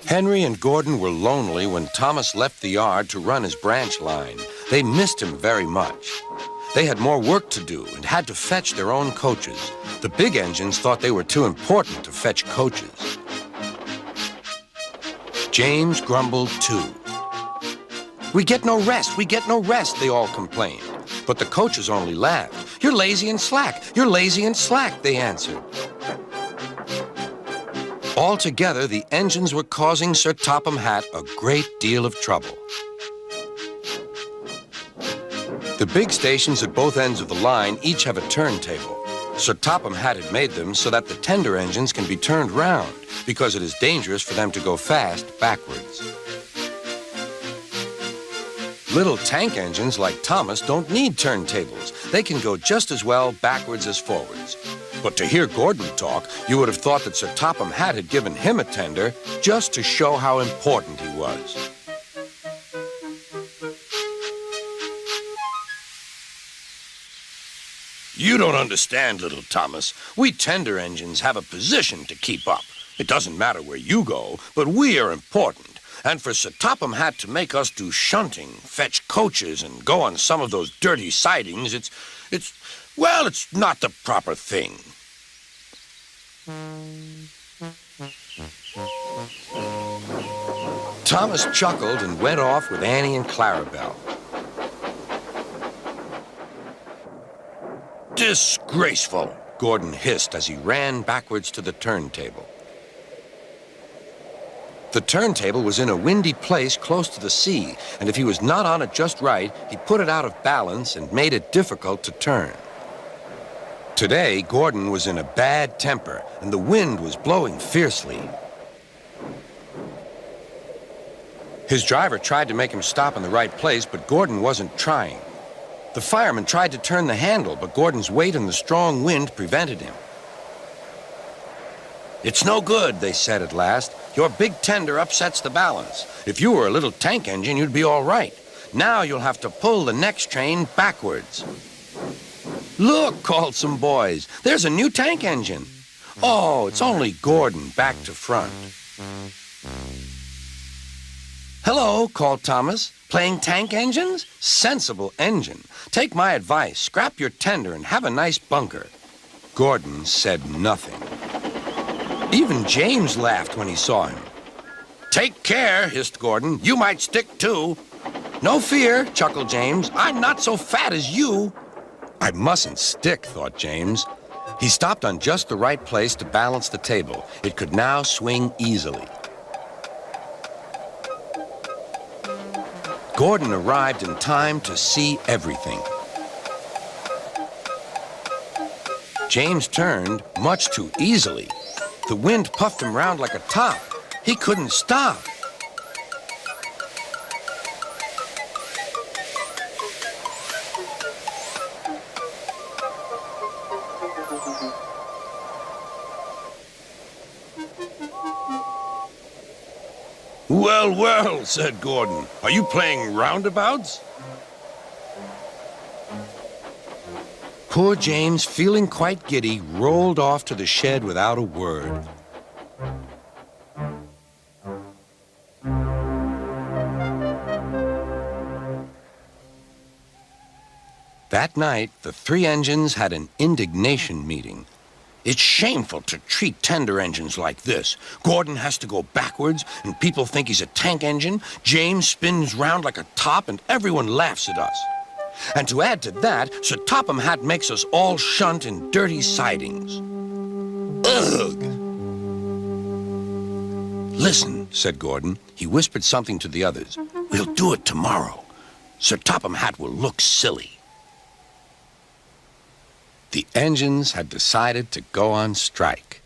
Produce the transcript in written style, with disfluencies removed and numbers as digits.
Henry and Gordon were lonely when Thomas left the yard to run his branch line. They missed him very much. They had more work to do and had to fetch their own coaches. The big engines thought they were too important to fetch coaches. James grumbled too. "We get no rest, we get no rest," they all complained. But the coaches only laughed. "You're lazy and slack, you're lazy and slack," they answered. Altogether, the engines were causing Sir Topham Hatt a great deal of trouble. The big stations at both ends of the line each have a turntable. Sir Topham Hatt had made them so that the tender engines can be turned round, because it is dangerous for them to go fast backwards. Little tank engines like Thomas don't need turntables. They can go just as well backwards as forwards. But to hear Gordon talk, you would have thought that Sir Topham Hatt had given him a tender just to show how important he was. "You don't understand, little Thomas. We tender engines have a position to keep up. It doesn't matter where you go, but we are important. And for Sir Topham Hatt to make us do shunting, fetch coaches, and go on some of those dirty sidings, it's not the proper thing." Thomas chuckled and went off with Annie and Clarabelle. "Disgraceful," Gordon hissed as he ran backwards to the turntable. The turntable was in a windy place close to the sea, and if he was not on it just right, he put it out of balance and made it difficult to turn. Today, Gordon was in a bad temper, and the wind was blowing fiercely. His driver tried to make him stop in the right place, but Gordon wasn't trying. The fireman tried to turn the handle, but Gordon's weight and the strong wind prevented him. "It's no good," they said at last. "Your big tender upsets the balance. If you were a little tank engine, you'd be all right. Now you'll have to pull the next train backwards." "Look," called some boys. "There's a new tank engine." "Oh, it's only Gordon back to front." "Hello," called Thomas. "Playing tank engines? Sensible engine. Take my advice. Scrap your tender and have a nice bunker." Gordon said nothing. Even James laughed when he saw him. "Take care," hissed Gordon. "You might stick too." "No fear," chuckled James. "I'm not so fat as you." I mustn't stick, thought James. He stopped on just the right place to balance the table. It could now swing easily. Gordon arrived in time to see everything. James turned much too easily. The wind puffed him round like a top. He couldn't stop. "Well, well," said Gordon. "Are you playing roundabouts?" Poor James, feeling quite giddy, rolled off to the shed without a word. That night, the three engines had an indignation meeting. "It's shameful to treat tender engines like this. Gordon has to go backwards, and people think he's a tank engine. James spins round like a top, and everyone laughs at us. And to add to that, Sir Topham Hatt makes us all shunt in dirty sidings. Ugh!" "Listen," said Gordon. He whispered something to the others. "We'll do it tomorrow. Sir Topham Hatt will look silly." The engines had decided to go on strike.